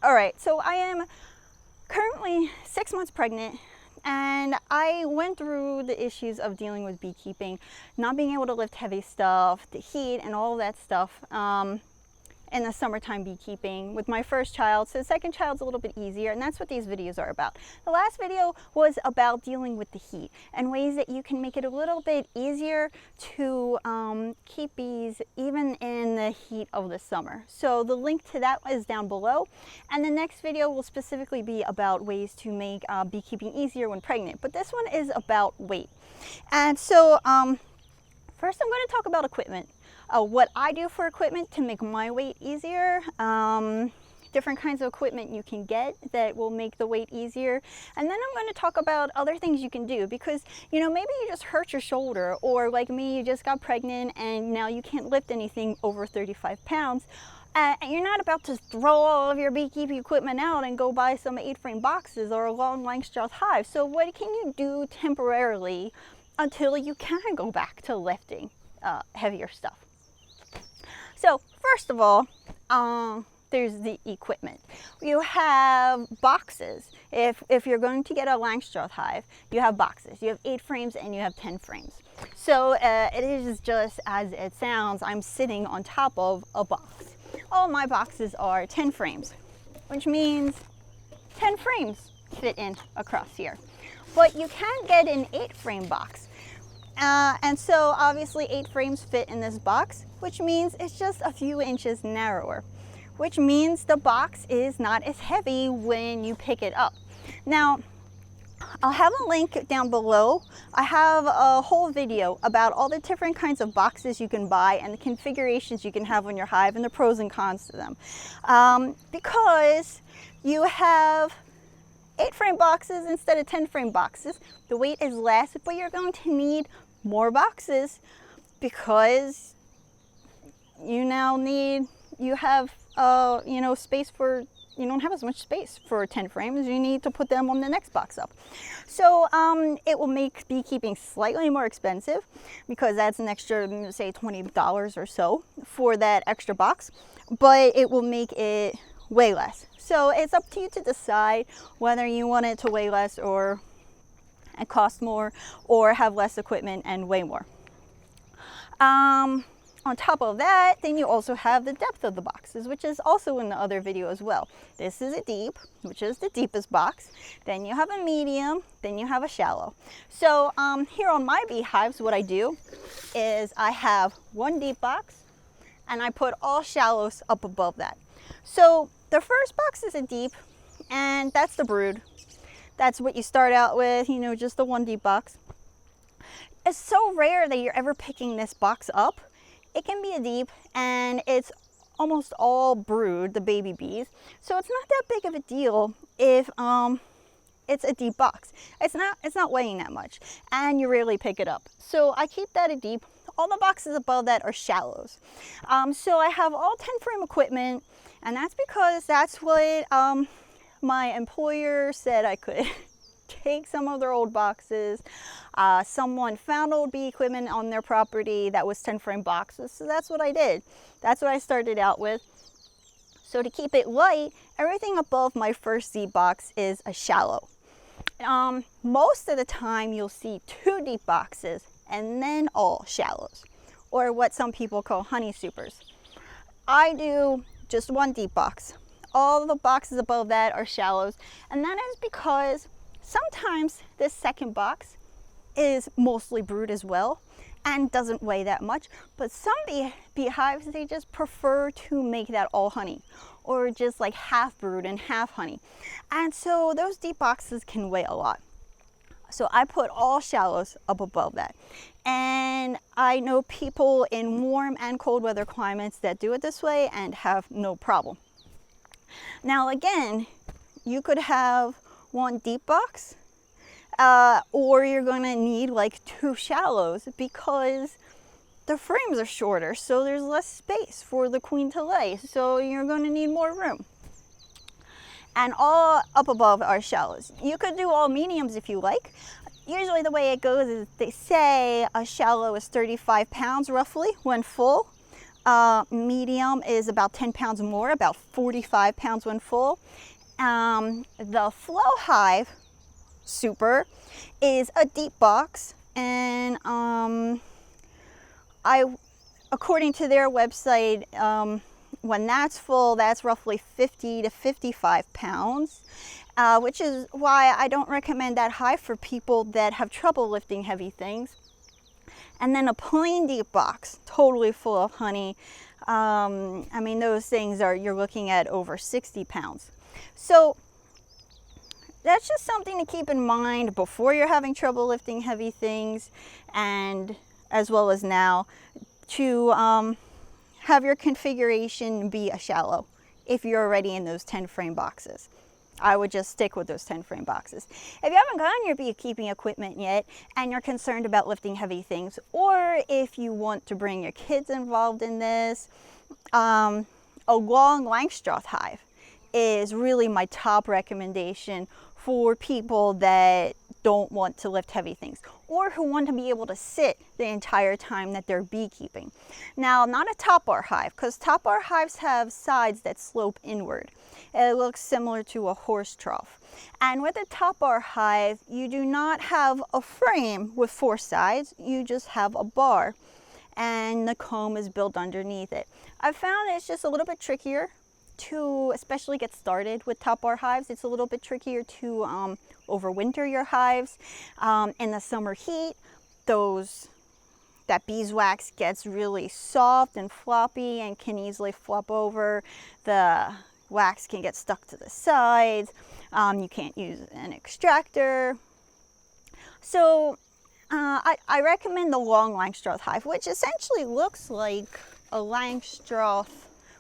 All right, so I am currently 6 months pregnant, and I went through the issues of dealing with beekeeping, not being able to lift heavy stuff, the heat and all of that stuff. In the summertime beekeeping with my first child. So the second child's a little bit easier, and that's what these videos are about. The last video was about dealing with the heat and ways that you can make it a little bit easier to keep bees even in the heat of the summer. So the link to that is down below, and the next video will specifically be about ways to make beekeeping easier when pregnant. But this one is about weight. And so first I'm going to talk about equipment. What I do for equipment to make my weight easier, different kinds of equipment you can get that will make the weight easier. And then I'm going to talk about other things you can do, because, you know, maybe you just hurt your shoulder, or like me, you just got pregnant and now you can't lift anything over 35 pounds. And you're not about to throw all of your beekeeping equipment out and go buy some 8-frame boxes or a long Langstroth hive. So what can you do temporarily until you can go back to lifting heavier stuff? So first of all, there's the equipment. You have boxes. If you're going to get a Langstroth hive, you have boxes. You have 8 frames and you have 10 frames. So it is just as it sounds. I'm sitting on top of a box. All my boxes are 10 frames, which means 10 frames fit in across here. But you can get an 8-frame box. And so obviously 8 frames fit in this box, which means it's just a few inches narrower, which means the box is not as heavy when you pick it up. Now, I'll have a link down below. I have a whole video about all the different kinds of boxes you can buy and the configurations you can have on your hive and the pros and cons to them. Because you have 8-frame boxes instead of 10-frame boxes, the weight is less, but you're going to need more boxes because you now need, you have, you know, space for, you don't have as much space for 10 frames. You need to put them on the next box up. So it will make beekeeping slightly more expensive, because that's an extra, say, $20 or so for that extra box, but it will make it way less. So it's up to you to decide whether you want it to weigh less or and cost more, or have less equipment and weigh more. On top of that, then you also have the depth of the boxes, which is also in the other video as well. This is a deep, which is the deepest box. Then you have a medium, then you have a shallow. So here on my beehives, what I do is I have one deep box and I put all shallows up above that. So the first box is a deep, and that's the brood. That's what you start out with, you know, just the one deep box. It's so rare that you're ever picking this box up. It can be a deep, and it's almost all brood, the baby bees. So it's not that big of a deal if it's a deep box. It's not weighing that much, and you rarely pick it up. So I keep that a deep. All the boxes above that are shallows. So I have all 10-frame equipment, and that's because that's what my employer said I could. Take some of their old boxes. Someone found old bee equipment on their property that was 10-frame boxes, so that's what I did. That's what I started out with. So to keep it light, everything above my first deep box is a shallow. Most of the time you'll see 2 deep boxes and then all shallows, or what some people call honey supers. I do just one deep box. All the boxes above that are shallows, and that is because sometimes this second box is mostly brood as well and doesn't weigh that much, but some beehives, they just prefer to make that all honey, or just like half brood and half honey, and so those deep boxes can weigh a lot. So I put all shallows up above that, and I know people in warm and cold weather climates that do it this way and have no problem. Now again, you could have one deep box, or you're going to need like 2 shallows, because the frames are shorter, so there's less space for the queen to lay, so you're going to need more room. And all up above are shallows. You could do all mediums if you like. Usually the way it goes is they say a shallow is 35 pounds roughly when full. Medium is about 10 pounds more, about 45 pounds when full. The Flow Hive Super is a deep box, and according to their website, when that's full, that's roughly 50 to 55 pounds, which is why I don't recommend that hive for people that have trouble lifting heavy things. And then a plain deep box, totally full of honey. I mean, those things you're looking at over 60 pounds. So that's just something to keep in mind before you're having trouble lifting heavy things, and as well as now, to have your configuration be a shallow if you're already in those 10 frame boxes. I would just stick with those 10 frame boxes. If you haven't gotten your beekeeping equipment yet and you're concerned about lifting heavy things, or if you want to bring your kids involved in this, a long Langstroth hive is really my top recommendation for people that don't want to lift heavy things, or who want to be able to sit the entire time that they're beekeeping. Now, not a top bar hive, because top bar hives have sides that slope inward. It looks similar to a horse trough. And with a top bar hive, you do not have a frame with 4 sides, you just have a bar, and the comb is built underneath it. I've found it's just a little bit trickier to especially get started with top bar hives. It's a little bit trickier to overwinter your hives. In the summer heat, that beeswax gets really soft and floppy and can easily flop over. The wax can get stuck to the sides. You can't use an extractor. So I recommend the long Langstroth hive, which essentially looks like a Langstroth,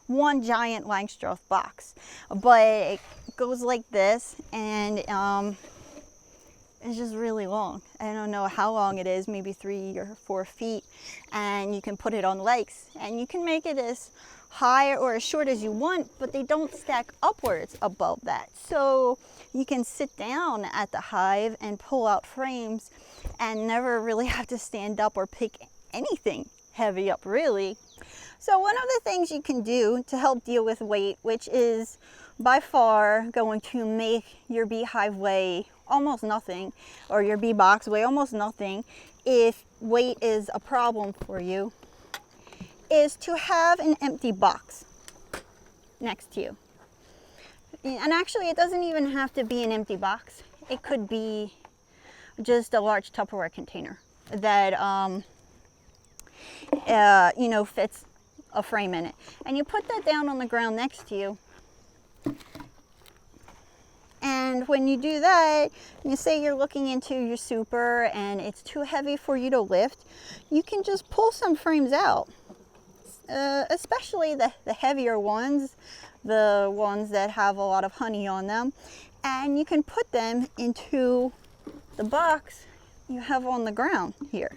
one giant Langstroth box, but it goes like this, and it's just really long. I don't know how long it is, maybe 3 or 4 feet, and you can put it on legs, and you can make it as high or as short as you want, but they don't stack upwards above that. So you can sit down at the hive and pull out frames and never really have to stand up or pick anything heavy up, really. So one of the things you can do to help deal with weight, which is by far going to make your beehive weigh almost nothing, or your bee box weigh almost nothing if weight is a problem for you, is to have an empty box next to you. And actually, it doesn't even have to be an empty box. It could be just a large Tupperware container that fits a frame in it. And you put that down on the ground next to you. And when you do that, you say you're looking into your super and it's too heavy for you to lift, you can just pull some frames out. Especially the heavier ones, the ones that have a lot of honey on them, and you can put them into the box you have on the ground here.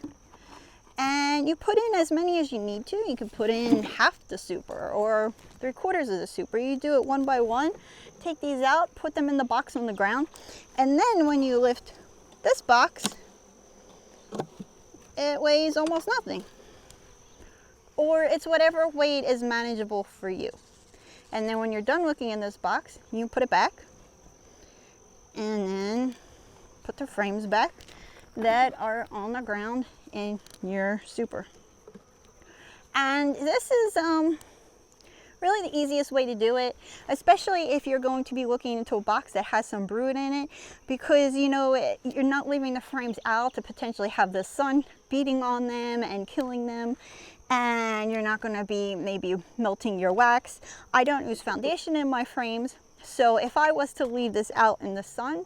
And you put in as many as you need to. You can put in half the super or 3/4 of the super. You do it one by one. Take these out, put them in the box on the ground, and then when you lift this box, it weighs almost nothing. Or it's whatever weight is manageable for you. And then when you're done looking in this box, you put it back and then put the frames back that are on the ground in your super. And this is really the easiest way to do it, especially if you're going to be looking into a box that has some brood in it, because you're not leaving the frames out to potentially have the sun beating on them and killing them, and you're not going to be maybe melting your wax. I don't use foundation in my frames, so if I was to leave this out in the sun,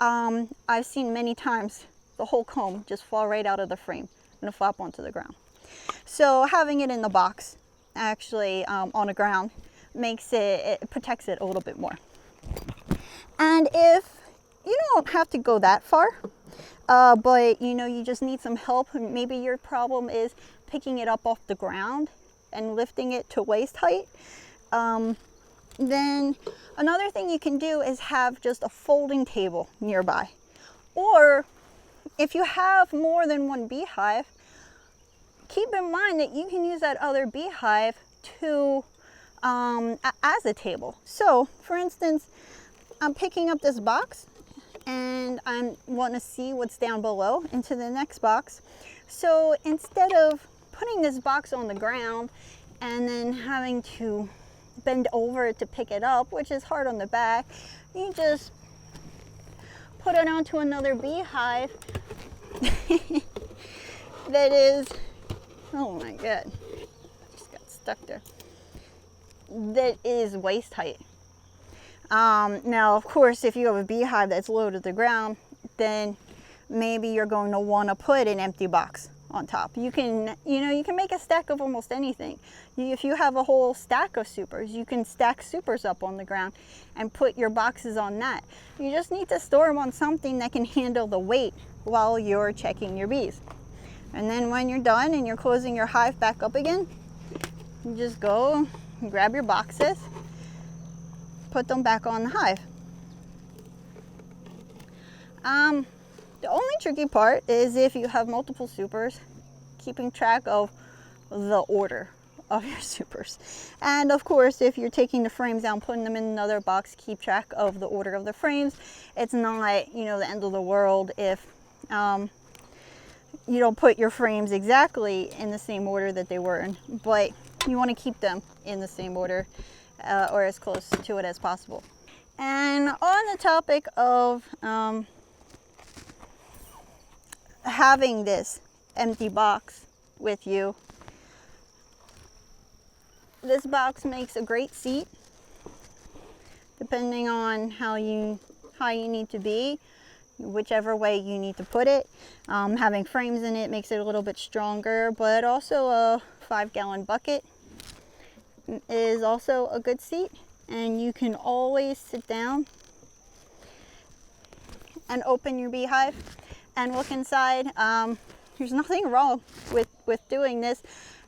I've seen many times the whole comb just fall right out of the frame and flop onto the ground. So having it in the box, actually on the ground, it protects it a little bit more. And if you don't have to go that far, but you just need some help, maybe your problem is picking it up off the ground and lifting it to waist height, then another thing you can do is have just a folding table nearby. Or if you have more than one beehive, keep in mind that you can use that other beehive to as a table. So for instance, I'm picking up this box and I want to see what's down below into the next box. So instead of putting this box on the ground and then having to bend over to pick it up, which is hard on the back, you just put it onto another beehive that is, oh my god, just got stuck there, that is waist height. Now of course, if you have a beehive that's low to the ground, then maybe you're going to want to put an empty box on top. You can, you can make a stack of almost anything. If you have a whole stack of supers, you can stack supers up on the ground and put your boxes on that. You just need to store them on something that can handle the weight while you're checking your bees. And then when you're done and you're closing your hive back up again, you just go and grab your boxes, put them back on the hive. The only tricky part is if you have multiple supers, keeping track of the order of your supers. And of course, if you're taking the frames out and putting them in another box, keep track of the order of the frames. It's not, the end of the world if you don't put your frames exactly in the same order that they were in, but you want to keep them in the same order or as close to it as possible. And on the topic of having this empty box with you, this box makes a great seat depending on how you need to be, whichever way you need to put it. Having frames in it makes it a little bit stronger, but also a 5-gallon bucket is also a good seat, and you can always sit down and open your beehive and look inside. There's nothing wrong with doing this,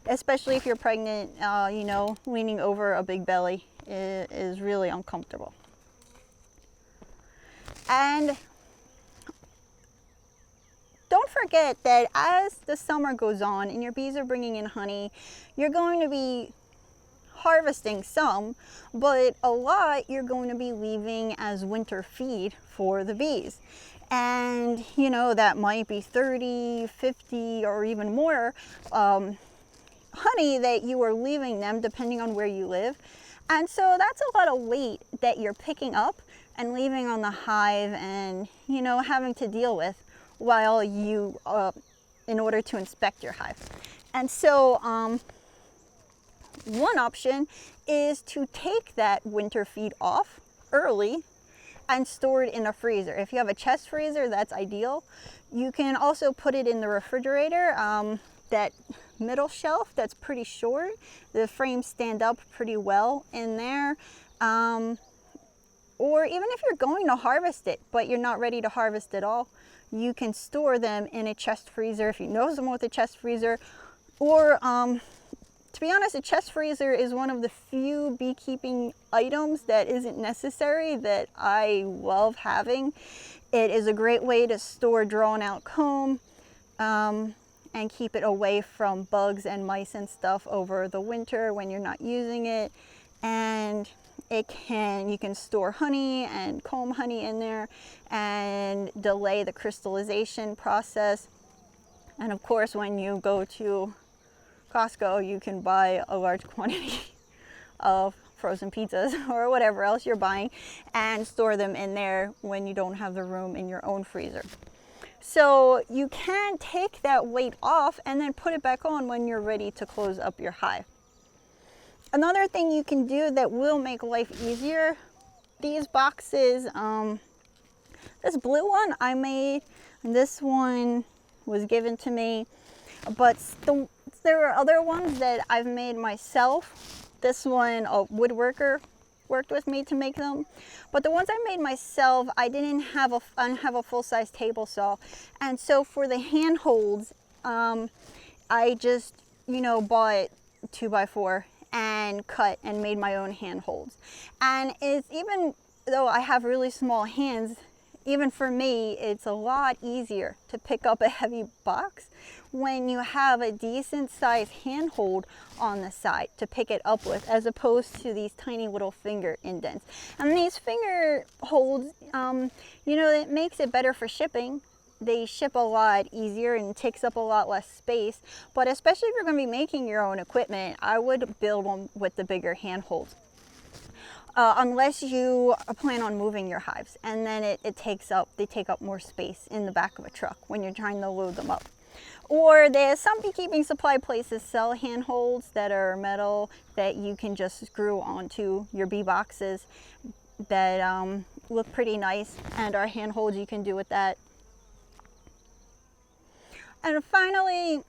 especially if you're pregnant. Leaning over a big belly is really uncomfortable. And don't forget that as the summer goes on and your bees are bringing in honey, you're going to be harvesting some, but a lot you're going to be leaving as winter feed for the bees. And that might be 30, 50, or even more honey that you are leaving them, depending on where you live. And so that's a lot of weight that you're picking up and leaving on the hive and having to deal with while you in order to inspect your hive. And so one option is to take that winter feed off early and store it in a freezer. If you have a chest freezer, that's ideal. You can also put it in the refrigerator. That middle shelf that's pretty short, the frames stand up pretty well in there. Or even if you're going to harvest it, but you're not ready to harvest at all, you can store them in a chest freezer if you know someone with a chest freezer. Or to be honest, a chest freezer is one of the few beekeeping items that isn't necessary that I love having. It is a great way to store drawn out comb and keep it away from bugs and mice and stuff over the winter when you're not using it. And you can store honey and comb honey in there and delay the crystallization process. And of course, when you go to Costco, you can buy a large quantity of frozen pizzas or whatever else you're buying and store them in there when you don't have the room in your own freezer. So you can take that weight off and then put it back on when you're ready to close up your hive. Another thing you can do that will make life easier, these boxes, this blue one I made, and this one was given to me, but there are other ones that I've made myself. This one, a woodworker worked with me to make them, but the ones I made myself, I didn't have a full-size table saw, and so for the handholds, I just bought 2x4 and cut and made my own handholds. And it's, even though I have really small hands, even for me, it's a lot easier to pick up a heavy box when you have a decent sized handhold on the side to pick it up with, as opposed to these tiny little finger indents. And these finger holds, you know, it makes it better for shipping. They ship a lot easier and takes up a lot less space. But especially if you're going to be making your own equipment, I would build one with the bigger handholds. Unless you plan on moving your hives, and then they take up more space in the back of a truck when you're trying to load them up. Or there's some beekeeping supply places sell handholds that are metal that you can just screw onto your bee boxes that look pretty nice, and are handholds you can do with that. And finally,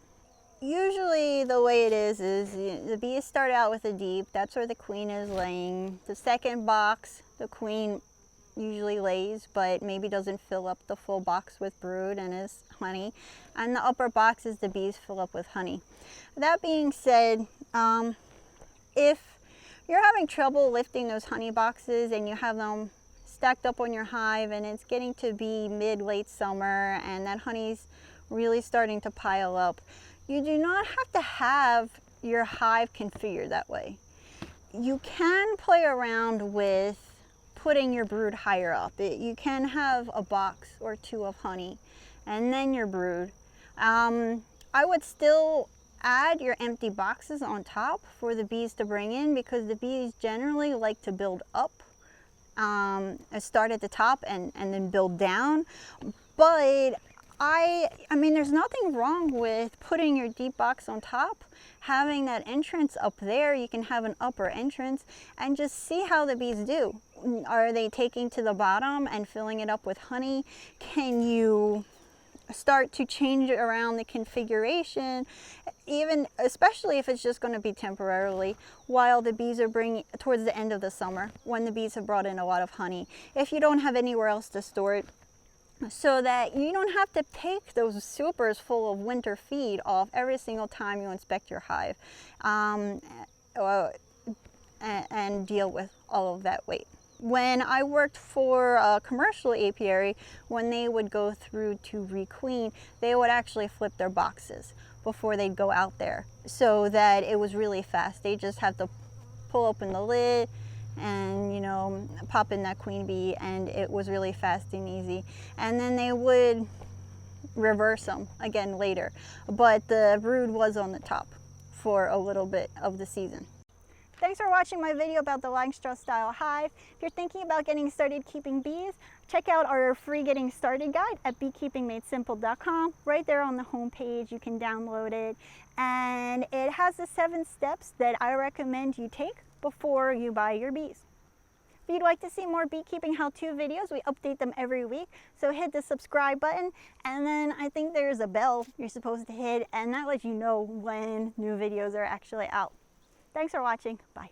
usually the way it is the bees start out with a deep. That's where the queen is laying. The second box, the queen usually lays, but maybe doesn't fill up the full box with brood and is honey. And the upper box is the bees fill up with honey. That being said, if you're having trouble lifting those honey boxes and you have them stacked up on your hive and it's getting to be mid-late summer and that honey's really starting to pile up, you do not have to have your hive configured that way. You can play around with putting your brood higher up. You can have a box or two of honey and then your brood. I would still add your empty boxes on top for the bees to bring in, because the bees generally like to build up, start at the top and then build down. But I mean, there's nothing wrong with putting your deep box on top, having that entrance up there. You can have an upper entrance and just see how the bees do. Are they taking to the bottom and filling it up with honey? Can you start to change around the configuration, even especially if it's just going to be temporarily while the bees are bringing towards the end of the summer, when the bees have brought in a lot of honey, if you don't have anywhere else to store it, so that you don't have to take those supers full of winter feed off every single time you inspect your hive, and deal with all of that weight. When I worked for a commercial apiary, when they would go through to requeen, they would actually flip their boxes before they'd go out there, so that it was really fast. They just have to pull open the lid and, you know, pop in that queen bee, and it was really fast and easy. And then they would reverse them again later, but the brood was on the top for a little bit of the season. Thanks for watching my video about the Langstroth style hive. If you're thinking about getting started keeping bees, check out our free getting started guide at beekeepingmadesimple.com. Right there on the home page, you can download it, and it has the 7 steps that I recommend you take before you buy your bees. If you'd like to see more beekeeping how-to videos, we update them every week, so hit the subscribe button, and then I think there's a bell you're supposed to hit, and that lets you know when new videos are actually out. Thanks for watching. Bye.